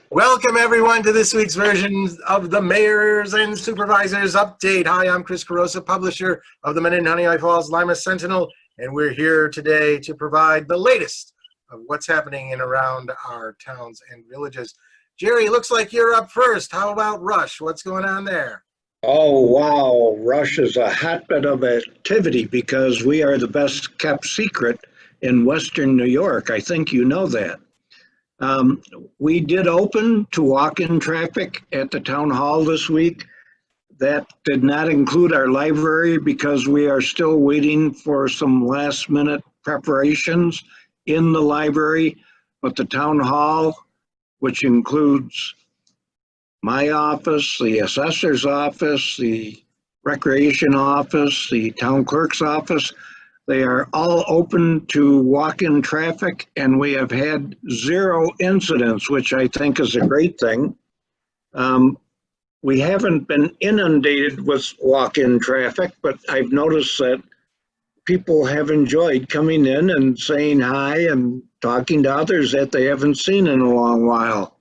Welcome everyone to this week's version of the Mayors and Supervisors Update. Hi, I'm Chris Carosa, publisher of the Mendon-Honeoye Falls-Lima Sentinel, and we're here today to provide the latest of what's happening in around our towns and villages. Jerry, looks like you're up first. How about Rush? What's going on there? Oh, wow. Rush is a hotbed of activity because we are the best kept secret in Western New York. I think you know that. Um, we did open to walk-in traffic at the town hall this week. That did not include our library because we are still waiting for some last-minute preparations in the library. But the town hall, which includes my office, the assessor's office, the recreation office, the town clerk's office, they are all open to walk-in traffic, and we have had 0 incidents, which I think is a great thing. We haven't been inundated with walk-in traffic, but I've noticed that people have enjoyed coming in and saying hi and talking to others that they haven't seen in a long while.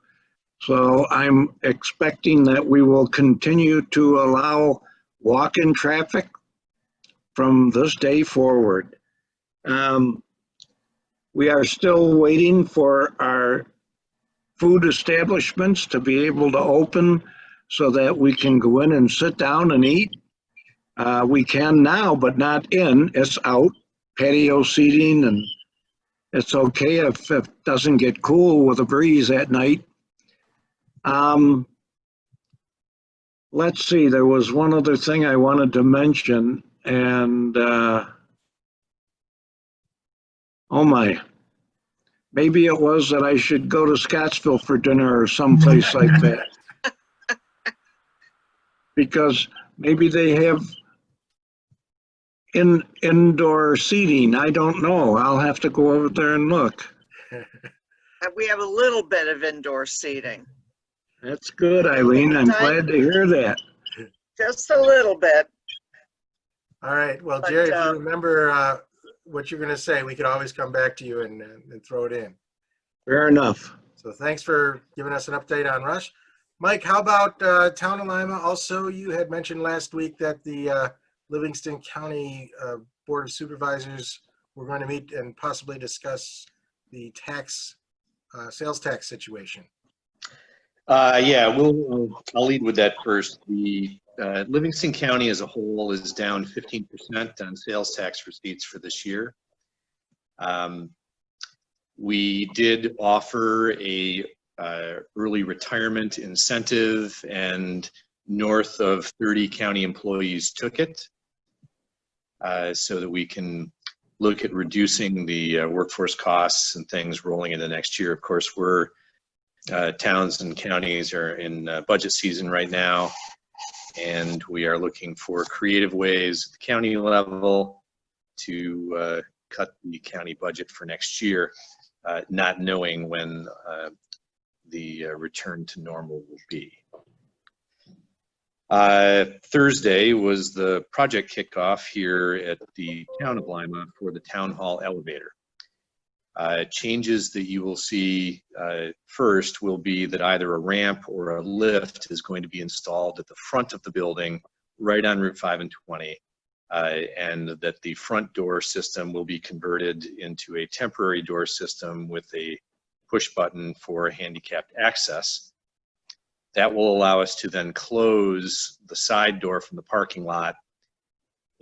So I'm expecting that we will continue to allow walk-in traffic from this day forward. We are still waiting for our food establishments to be able to open so that we can go in and sit down and eat. We can now, but not in. It's out, patio seating, and it's okay if it doesn't get cool with a breeze at night. Let's see, there was one other thing I wanted to mention, and oh my, maybe it was that I should go to Scottsville for dinner or someplace like that. Because maybe they have indoor seating. I don't know. I'll have to go over there and look. We have a little bit of indoor seating. That's good, Eileen. I'm glad to hear that. Just a little bit. All right. Well, Jerry, if you remember what you're going to say, we could always come back to you and throw it in. Fair enough. So thanks for giving us an update on Rush. Mike, how about Town of Lima? Also, you had mentioned last week that the Livingston County Board of Supervisors were going to meet and possibly discuss the sales tax situation. Yeah, I'll lead with that first. The Livingston County as a whole is down 15% on sales tax receipts for this year. We did offer a early retirement incentive, and north of 30 county employees took it, so that we can look at reducing the workforce costs and things rolling into next year. Of course, towns and counties are in budget season right now, and we are looking for creative ways at the county level to cut the county budget for next year, not knowing when the return to normal will be. Thursday was the project kickoff here at the town of Lima for the town hall elevator. Changes that you will see first will be that either a ramp or a lift is going to be installed at the front of the building right on Route 5 and 20, and that the front door system will be converted into a temporary door system with a push button for handicapped access. That will allow us to then close the side door from the parking lot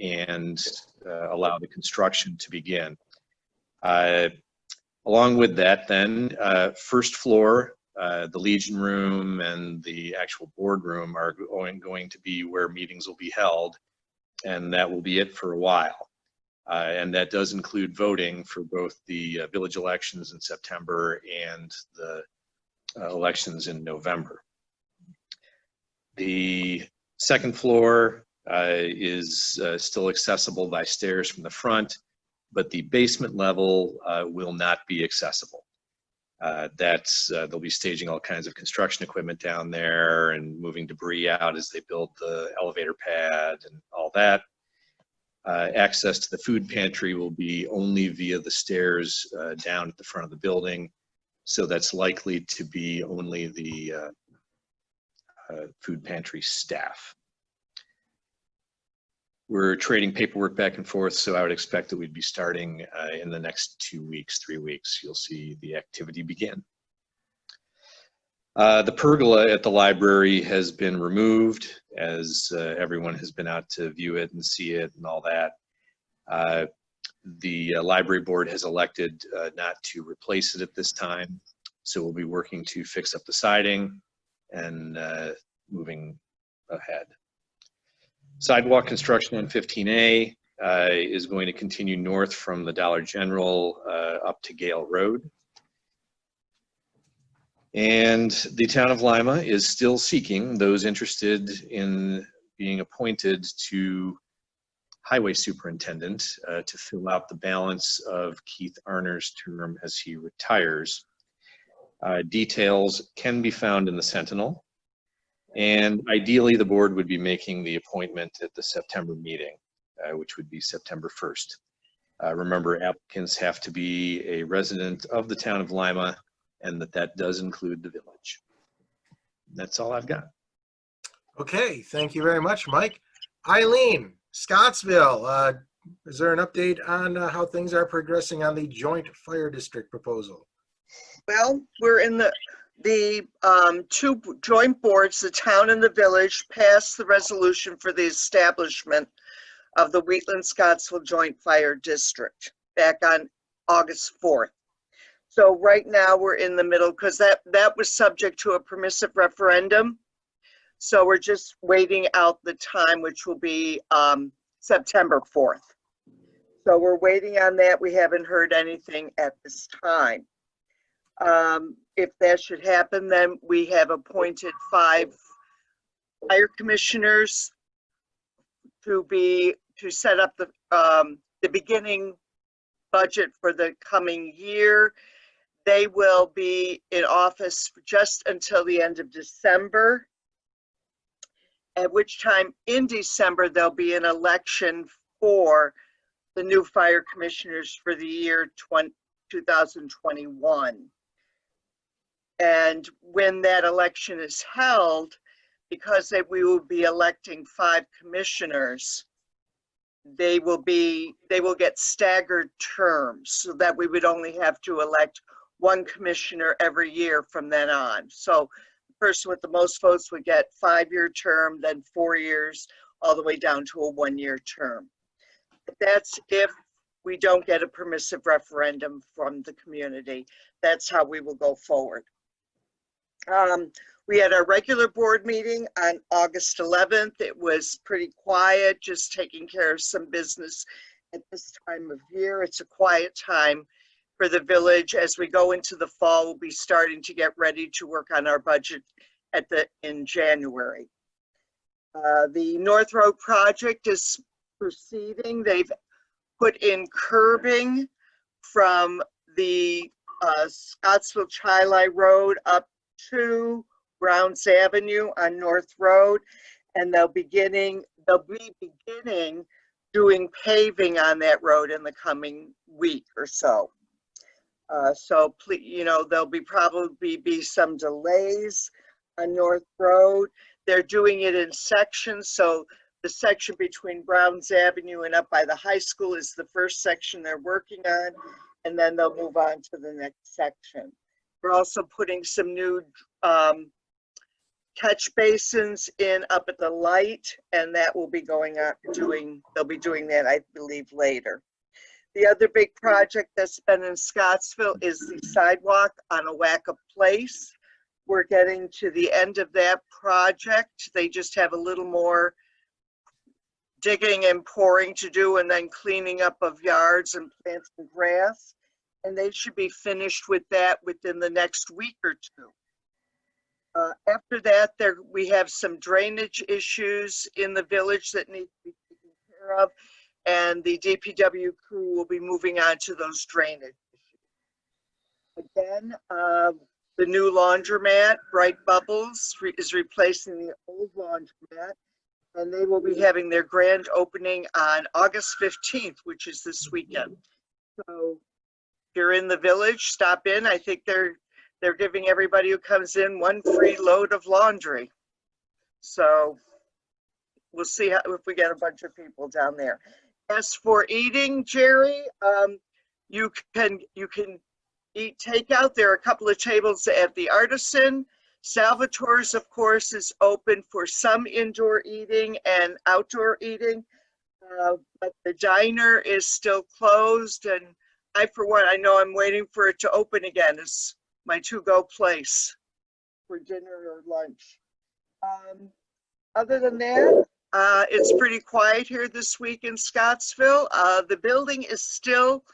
and allow the construction to begin. Along with that then, first floor, the Legion Room and the actual boardroom are going to be where meetings will be held, and that will be it for a while. And that does include voting for both the village elections in September and the elections in November. The second floor is still accessible by stairs from the front, but the basement level will not be accessible. They'll be staging all kinds of construction equipment down there and moving debris out as they build the elevator pad and all that. Access to the food pantry will be only via the stairs down at the front of the building. So that's likely to be only the food pantry staff. We're trading paperwork back and forth, so I would expect that we'd be starting in the next 2 weeks, 3 weeks. You'll see the activity begin. The pergola at the library has been removed, as everyone has been out to view it and see it and all that. The library board has elected not to replace it at this time, so we'll be working to fix up the siding and moving ahead. Sidewalk construction on 15A is going to continue north from the Dollar General up to Gale Road. And the town of Lima is still seeking those interested in being appointed to highway superintendent to fill out the balance of Keith Arner's term as he retires. Details can be found in the Sentinel. And ideally, the board would be making the appointment at the September meeting, which would be September 1st. Remember, applicants have to be a resident of the town of Lima, and that does include the village. That's all I've got. Okay, thank you very much, Mike. Eileen, Scottsville, is there an update on how things are progressing on the joint fire district proposal? Well, we're in the two joint boards, the town and the village, passed the resolution for the establishment of the Wheatland-Scottsville Joint Fire District back on August 4th. So right now we're in the middle because that was subject to a permissive referendum. So we're just waiting out the time, which will be September 4th. So we're waiting on that. We haven't heard anything at this time. If that should happen, then we have appointed 5 fire commissioners to set up the beginning budget for the coming year. They will be in office just until the end of December, at which time in December there'll be an election for the new fire commissioners for the year 2021. And when that election is held, because we will be electing 5 commissioners, they will get staggered terms so that we would only have to elect 1 commissioner every year from then on. So the person with the most votes would get 5-year term, then 4 years, all the way down to a 1-year term. But that's if we don't get a permissive referendum from the community. That's how we will go forward. We had our regular board meeting on August 11th. It was pretty quiet, just taking care of some business at this time of year. It's a quiet time for the village. As we go into the fall, we'll be starting to get ready to work on our budget in January. The North Road project is proceeding. They've put in curbing from the Scottsville-Chili Road up to Browns Avenue on North Road, and they'll be beginning doing paving on that road in the coming week or so. So please, there'll probably be some delays on North Road. They're doing it in sections, so the section between Browns Avenue and up by the high school is the first section they're working on, and then they'll move on to the next section. We're also putting some new catch basins in up at the light, and that will be they'll be doing that, I believe, later. The other big project that's been in Scottsville is the sidewalk on Owaka Place. We're getting to the end of that project. They just have a little more digging and pouring to do, and then cleaning up of yards and planting grass. And they should be finished with that within the next week or 2. After that, we have some drainage issues in the village that need to be taken care of, and the DPW crew will be moving on to those drainage issues. Again, the new laundromat, Bright Bubbles, is replacing the old laundromat, and they will be having their grand opening on August 15th, which is this weekend. So if you're in the village, stop in. I think they're giving everybody who comes in one free load of laundry. So we'll see if we get a bunch of people down there. As for eating, Jerry, you can eat takeout. There are a couple of tables at the Artisan. Salvatore's, of course, is open for some indoor eating and outdoor eating, but the diner is still closed. And I, for one, I know I'm waiting for it to open again. It's my to-go place for dinner or lunch. Other than that, it's pretty quiet here this week in Scottsville. The building is still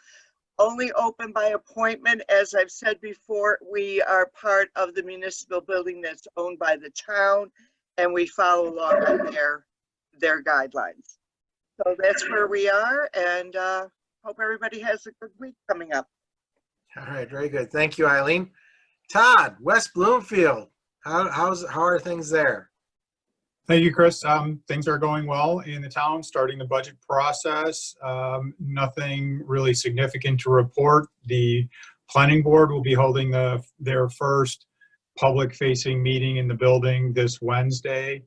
only open by appointment. As I've said before, we are part of the municipal building that's owned by the town, and we follow along on their guidelines. So that's where we are, and hope everybody has a good week coming up. All right, very good. Thank you, Eileen. Todd, West Bloomfield, how are things there? Thank you, Chris. Things are going well in the town, starting the budget process. Nothing really significant to report. The planning board will be holding their first public-facing meeting in the building this Wednesday.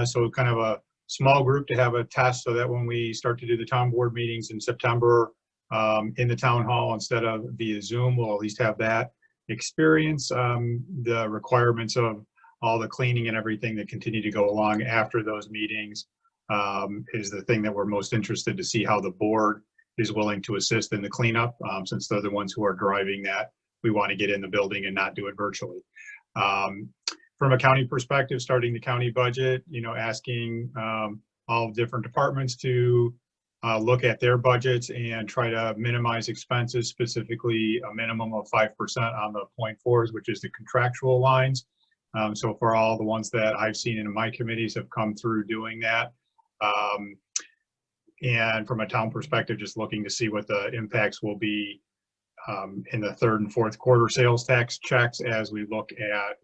So kind of a small group to have a test so that when we start to do the town board meetings in September in the town hall instead of via Zoom, we'll at least have that experience. The requirements of all the cleaning and everything that continue to go along after those meetings is the thing that we're most interested to see how the board is willing to assist in the cleanup, since they're the ones who are driving that. We want to get in the building and not do it virtually. From a county perspective, starting the county budget, asking all different departments to look at their budgets and try to minimize expenses, specifically a minimum of 5% on the 0.4s, which is the contractual lines. So for all the ones that I've seen in my committees have come through doing that. And from a town perspective, just looking to see what the impacts will be in the third and fourth quarter sales tax checks as we look at,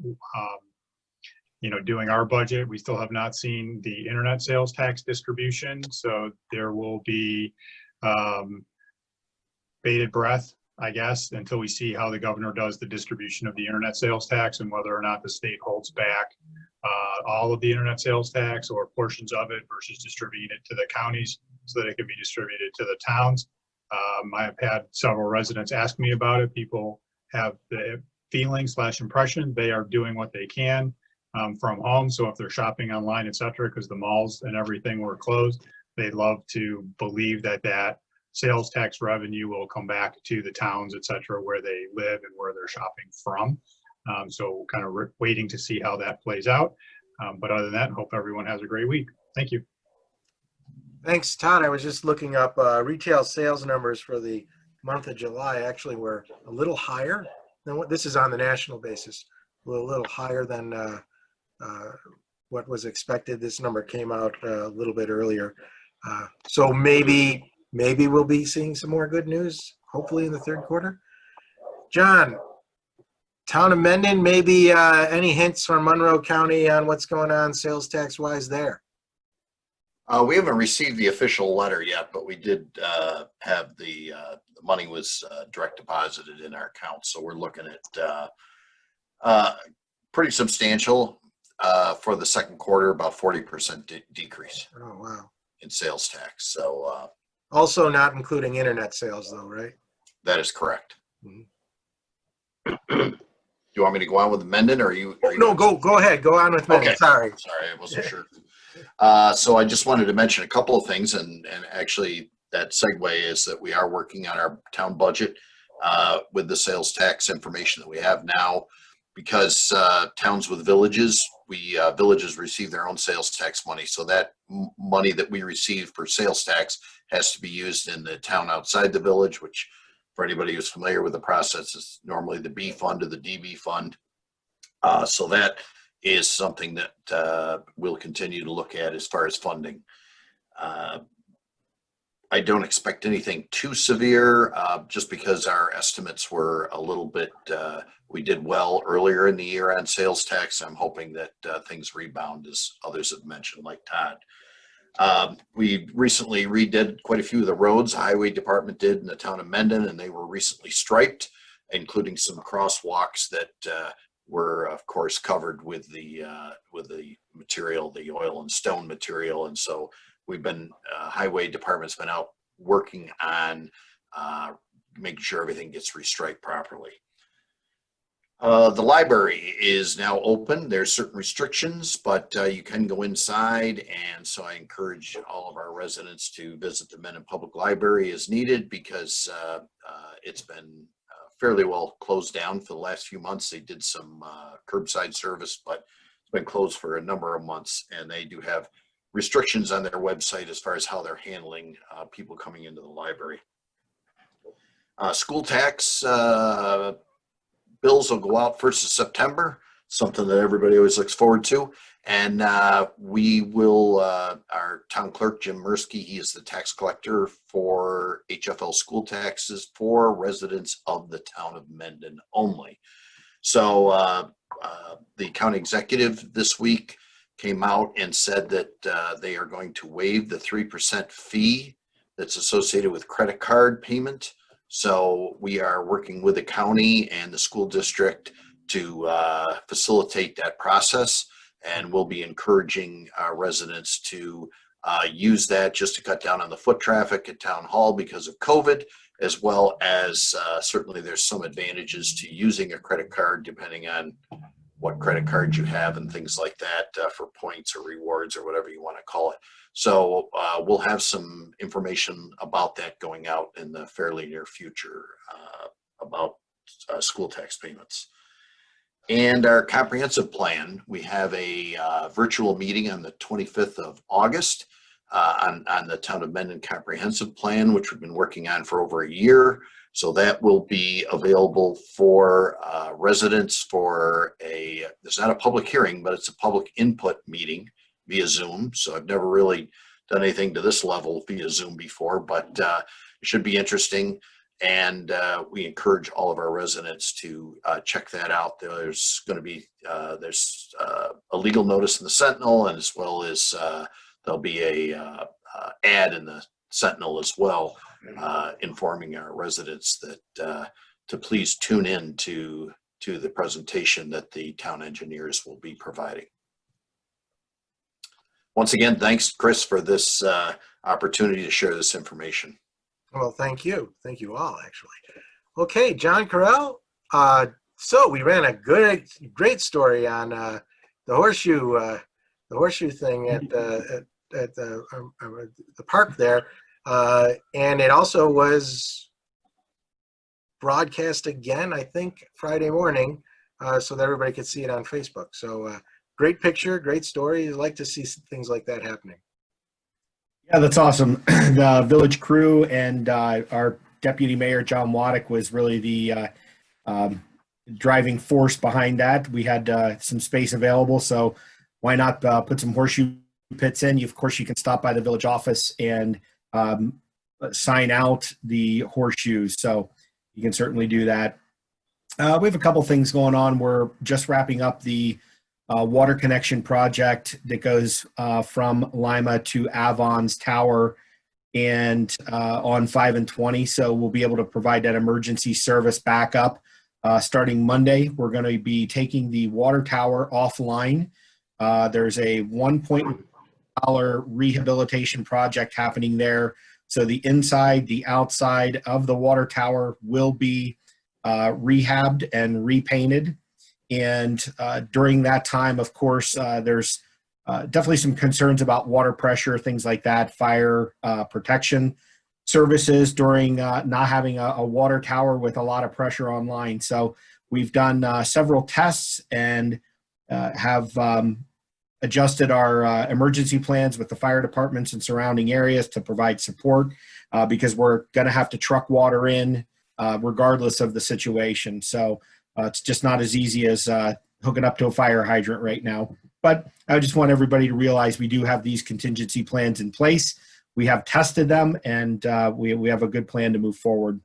doing our budget. We still have not seen the internet sales tax distribution. So there will be bated breath, I guess, until we see how the governor does the distribution of the internet sales tax and whether or not the state holds back all of the internet sales tax or portions of it versus distributing it to the counties so that it can be distributed to the towns. I have had several residents ask me about it. People have the feeling/impression they are doing what they can from home. So if they're shopping online, et cetera, because the malls and everything were closed, they'd love to believe that sales tax revenue will come back to the towns, et cetera, where they live and where they're shopping from. So kind of waiting to see how that plays out. But other than that, hope everyone has a great week. Thank you. Thanks, Todd. I was just looking up retail sales numbers for the month of July. Actually, were a little higher than what this is on the national basis. A little higher than what was expected. This number came out a little bit earlier. So maybe we'll be seeing some more good news, hopefully in the third quarter. John, Town of Mendon, maybe any hints from Monroe County on what's going on sales tax wise there? We haven't received the official letter yet, but we did have the money was direct deposited in our account. So we're looking at pretty substantial for the second quarter, about 40% decrease. Oh, wow. In sales tax. So also not including internet sales though, right? that is correct. Mm-hmm. Do you want me to go on with Mendon or are you? No, go ahead. Go on with Mendon. Okay. Sorry, I wasn't sure. So I just wanted to mention a couple of things, and actually that segue is that we are working on our town budget with the sales tax information that we have now, because towns with villages, villages receive their own sales tax money. So that money that we receive for sales tax has to be used in the town outside the village, which for anybody who's familiar with the process is normally the B fund or the DB fund. So that is something that we'll continue to look at as far as funding. I don't expect anything too severe, just because our estimates were a little bit, we did well earlier in the year on sales tax. I'm hoping that things rebound, as others have mentioned, like Todd. We recently redid quite a few of the roads the highway department did in the town of Mendon, and they were recently striped. including some crosswalks that were, of course, covered with the material, the oil and stone material. And so we've been, highway department's been out working on making sure everything gets restriped properly. The library is now open. There's certain restrictions, but you can go inside. And so I encourage all of our residents to visit the Mendon Public Library as needed, because it's been fairly well closed down for the last few months. They did some curbside service, but it's been closed for a number of months, and they do have restrictions on their website as far as how they're handling people coming into the library. School tax bills will go out 1st of September, something that everybody always looks forward to. And we will, our town clerk, Jim Mursky, he is the tax collector for HFL school taxes for residents of the town of Mendon only. So the county executive this week came out and said that they are going to waive the 3% fee that's associated with credit card payment. So we are working with the county and the school district to facilitate that process, and we'll be encouraging our residents to use that just to cut down on the foot traffic at Town Hall because of COVID, as well as certainly there's some advantages to using a credit card depending on what credit card you have and things like that for points or rewards or whatever you want to call it. So we'll have some information about that going out in the fairly near future about school tax payments. And our comprehensive plan, we have a virtual meeting on the 25th of August on the Town of Mendon Comprehensive Plan, which we've been working on for over a year. So that will be available for residents for there's not a public hearing, but it's a public input meeting via Zoom. So I've never really done anything to this level via Zoom before, but it should be interesting. And we encourage all of our residents to check that out. There's going to be there's a legal notice in the Sentinel, and as well as there'll be a ad in the Sentinel as well, informing our residents that to please tune in to the presentation that the town engineers will be providing. Once again, thanks, Chris, for this opportunity to share this information. Well, thank you. Thank you all, actually. Okay, John Carell. So we ran a great story on the horseshoe thing at the park there, and it also was broadcast again, I think, Friday morning, so that everybody could see it on Facebook. So great picture, great story. You like to see things like that happening. Yeah, that's awesome. The village crew and our deputy mayor, John Waddick, was really the driving force behind that. We had some space available, so why not put some horseshoe pits in? Of course, you can stop by the village office and sign out the horseshoes, so you can certainly do that. We have a couple things going on. We're just wrapping up the water connection project that goes from Lima to Avon's Tower and on 5 and 20. So we'll be able to provide that emergency service backup starting Monday. We're going to be taking the water tower offline. There's a $1.1 million rehabilitation project happening there. So the inside, the outside of the water tower will be rehabbed and repainted. And during that time, of course, there's definitely some concerns about water pressure, things like that, fire protection services during not having a water tower with a lot of pressure online. So we've done several tests and have adjusted our emergency plans with the fire departments and surrounding areas to provide support because we're going to have to truck water in regardless of the situation. So it's just not as easy as hooking up to a fire hydrant right now. But I just want everybody to realize we do have these contingency plans in place. We have tested them, and we have a good plan to move forward.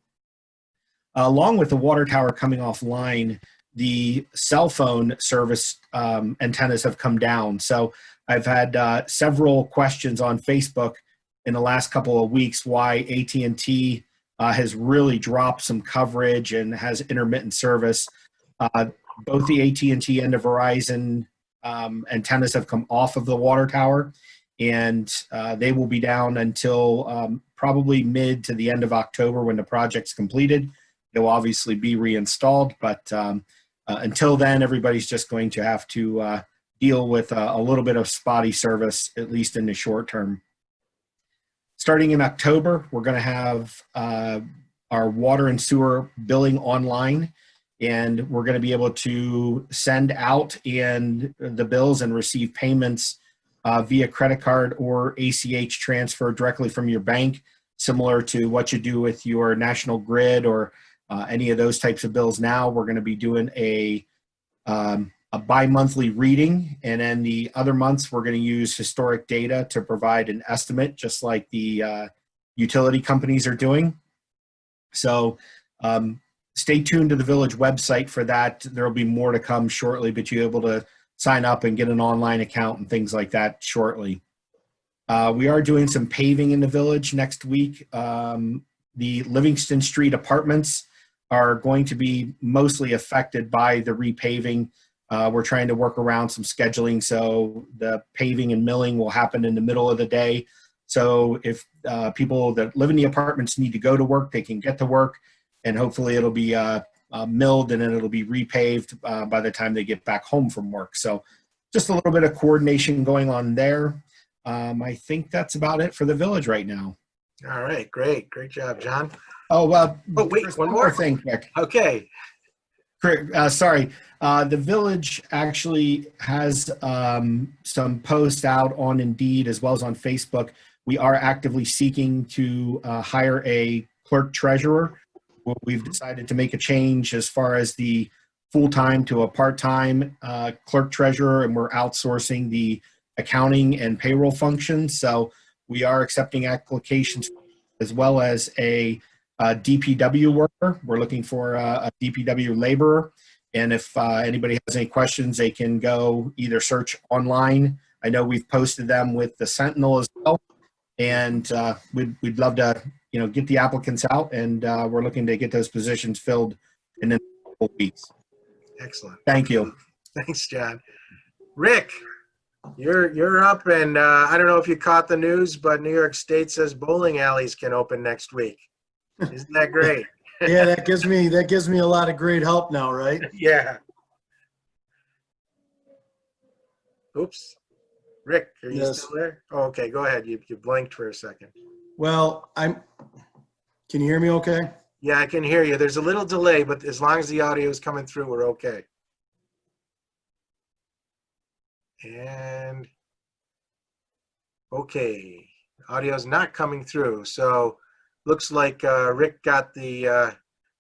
Along with the water tower coming offline, the cell phone service antennas have come down. So I've had several questions on Facebook in the last couple of weeks why AT&T has really dropped some coverage and has intermittent service. Both the AT&T and the Verizon antennas have come off of the water tower, and they will be down until probably mid to the end of October when the project's completed. They'll obviously be reinstalled, but until then, everybody's just going to have to deal with a little bit of spotty service, at least in the short term. Starting in October, we're going to have our water and sewer billing online, and we're going to be able to send out the bills and receive payments via credit card or ACH transfer directly from your bank, similar to what you do with your National Grid or any of those types of bills. Now we're going to be doing a bi-monthly reading, and then the other months we're going to use historic data to provide an estimate, just like the utility companies are doing. So stay tuned to the village website for that. There will be more to come shortly, but you'll be able to sign up and get an online account and things like that shortly. We are doing some paving in the village next week. The Livingston Street apartments are going to be mostly affected by the repaving. We're trying to work around some scheduling, so the paving and milling will happen in the middle of the day. So if people that live in the apartments need to go to work, they can get to work, and hopefully it'll be milled and then it'll be repaved by the time they get back home from work. So just a little bit of coordination going on there. I think that's about it for the village right now. All right, great job, John. Oh, well, Oh, wait, one more thing quick. Okay. Sorry. The village actually has some posts out on Indeed as well as on Facebook. We are actively seeking to hire a clerk treasurer. We've decided to make a change as far as the full-time to a part-time clerk treasurer, and we're outsourcing the accounting and payroll functions. So we are accepting applications as well as a DPW worker. We're looking for a DPW laborer. And if anybody has any questions, they can go either search online. I know we've posted them with the Sentinel as well. And we'd love to, get the applicants out, and we're looking to get those positions filled in a couple weeks. Excellent. Thank you. Thanks, John. Rick, you're up, and I don't know if you caught the news, but New York State says bowling alleys can open next week. Isn't that great? Yeah, that gives me a lot of great help now, right? Yeah. Oops. Rick, are you Yes. still there? Oh, okay, go ahead. You blinked for a second. Well, can you hear me okay? Yeah, I can hear you. There's a little delay, but as long as the audio is coming through, we're okay. And okay, audio's not coming through. So looks like Rick got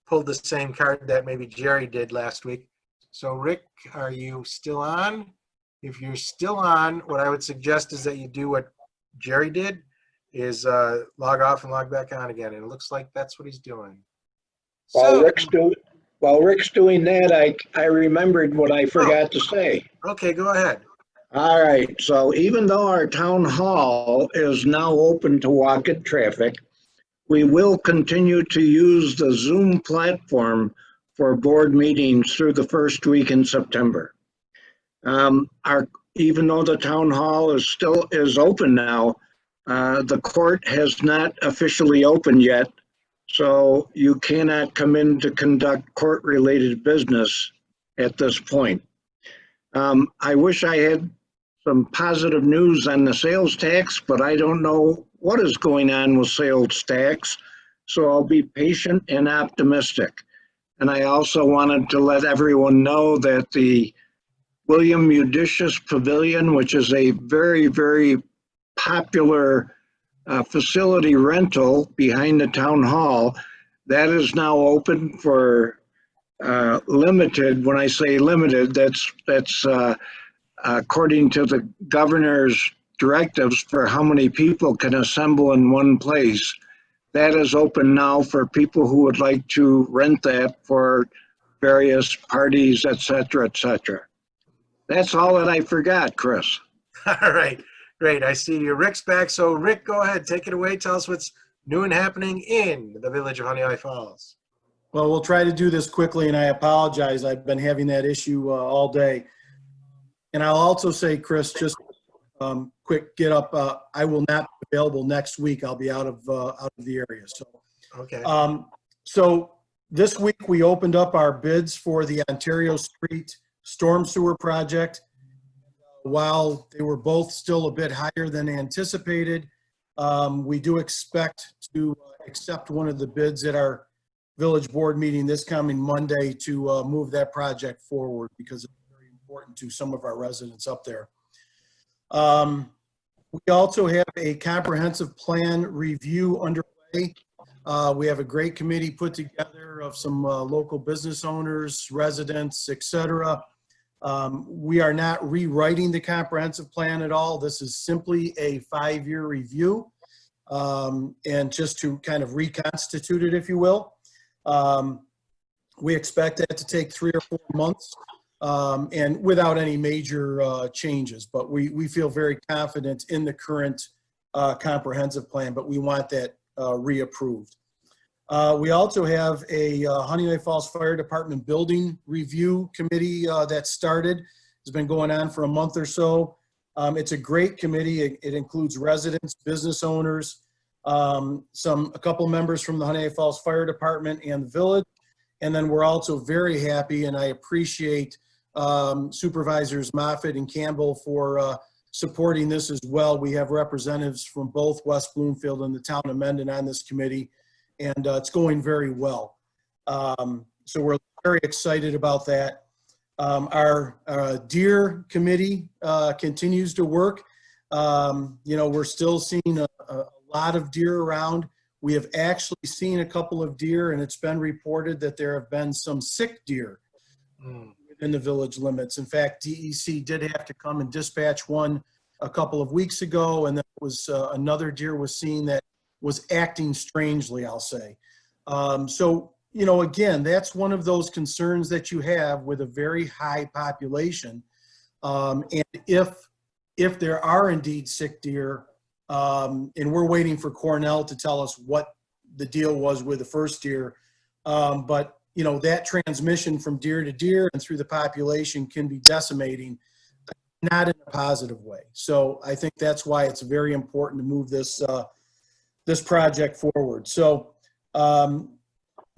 pulled the same card that maybe Jerry did last week. So Rick, are you still on? If you're still on, what I would suggest is that you do what Jerry did, is log off and log back on again. And it looks like that's what he's doing. While Rick's doing that, I remembered what I forgot to say. Okay, go ahead. All right, so even though our town hall is now open to walk-in traffic, we will continue to use the Zoom platform for board meetings through the first week in September. Even though the town hall is open now, the court has not officially opened yet, so you cannot come in to conduct court-related business at this point. I wish I had some positive news on the sales tax, but I don't know what is going on with sales tax, so I'll be patient and optimistic. And I also wanted to let everyone know that the William Judicious Pavilion, which is a very, very popular facility rental behind the town hall, that is now open for limited. When I say limited, that's according to the governor's directives for how many people can assemble in one place. That is open now for people who would like to rent that for various parties, et cetera, et cetera. That's all that I forgot, Chris. All right, great. I see you. Rick's back. So Rick, go ahead. Take it away. Tell us what's new and happening in the village of Honeoye Falls. Well, we'll try to do this quickly, and I apologize. I've been having that issue all day. And I'll also say, Chris, just quick get up. I will not be available next week. I'll be out of the area. So, Okay. so this week we opened up our bids for the Ontario Street Storm Sewer Project. While they were both still a bit higher than anticipated, we do expect to accept one of the bids at our village board meeting this coming Monday to move that project forward because it's very important to some of our residents up there. We also have a comprehensive plan review underway. We have a great committee put together of some local business owners, residents, etc. We are not rewriting the comprehensive plan at all. This is simply a 5-year review, and just to kind of reconstitute it, if you will. We expect that to take 3 or 4 months, and without any major changes. But we feel very confident in the current comprehensive plan, but we want that reapproved. We also have a Honeoye Falls Fire Department Building Review Committee that started. It's been going on for a month or so. It's a great committee. It includes residents, business owners, a couple members from the Honeoye Falls Fire Department and the village. And then we're also very happy, and I appreciate Supervisors Moffitt and Campbell for supporting this as well. We have representatives from both West Bloomfield and the town of Mendon on this committee, and it's going very well. So we're very excited about that. Our deer committee continues to work. We're still seeing a lot of deer around. We have actually seen a couple of deer, and it's been reported that there have been some sick deer within the village limits. In fact, DEC did have to come and dispatch one a couple of weeks ago, and there was another deer was seen that was acting strangely, I'll say. So, again, that's one of those concerns that you have with a very high population. And if there are indeed sick deer, and we're waiting for Cornell to tell us what the deal was with the first deer. But, that transmission from deer to deer and through the population can be decimating, not in a positive way. So I think that's why it's very important to move this project forward. So,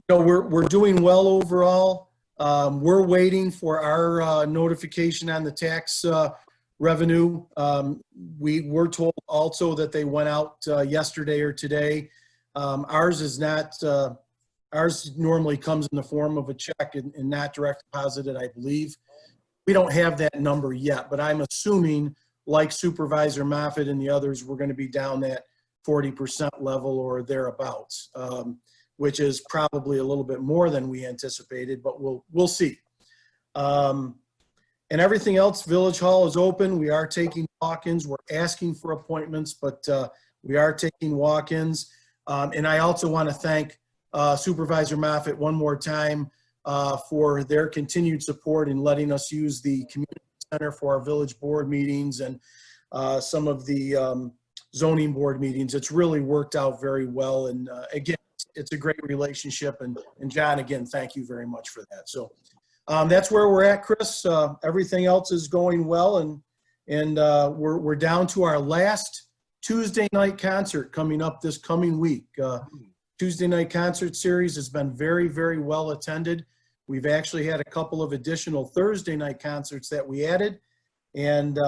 we're doing well overall. We're waiting for our notification on the tax revenue. We were told also that they went out yesterday or today. Ours is not, ours normally comes in the form of a check and not direct deposited, I believe. We don't have that number yet, but I'm assuming, like Supervisor Moffitt and the others, we're going to be down that 40% level or thereabouts, which is probably a little bit more than we anticipated, but we'll see. And everything else, Village Hall is open. We are taking walk-ins. We're asking for appointments, but we are taking walk-ins. And I also want to thank Supervisor Moffitt one more time for their continued support in letting us use the community center for our village board meetings and some of the zoning board meetings. It's really worked out very well. And again, it's a great relationship. And John, again, thank you very much for that. So that's where we're at, Chris. Everything else is going well. And we're down to our last Tuesday night concert coming up this coming week. Tuesday night concert series has been very, very well attended. We've actually had a couple of additional Thursday night concerts that we added, and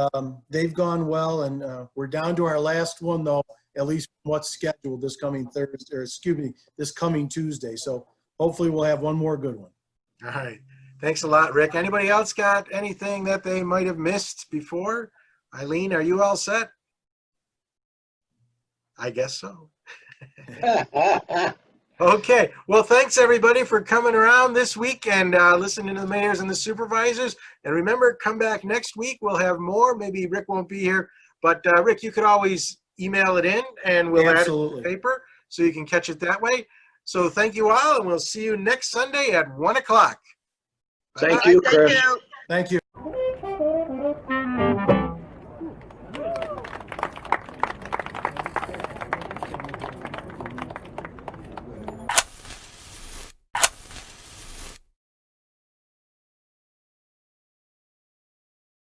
they've gone well. And we're down to our last one, though, at least what's scheduled this coming Thursday, or excuse me, this coming Tuesday. So hopefully we'll have one more good one. All right. Thanks a lot, Rick. Anybody else got anything that they might have missed before? Eileen, are you all set? I guess so. Okay. Well, thanks everybody for coming around this week and listening to the mayors and the supervisors. And remember, come back next week. We'll have more. Maybe Rick won't be here, but Rick, you could always email it in and we'll add it to the paper so you can catch it that way. So thank you all, and we'll see you next Sunday at 1 o'clock. Thank you, Chris. Thank you. Thank you.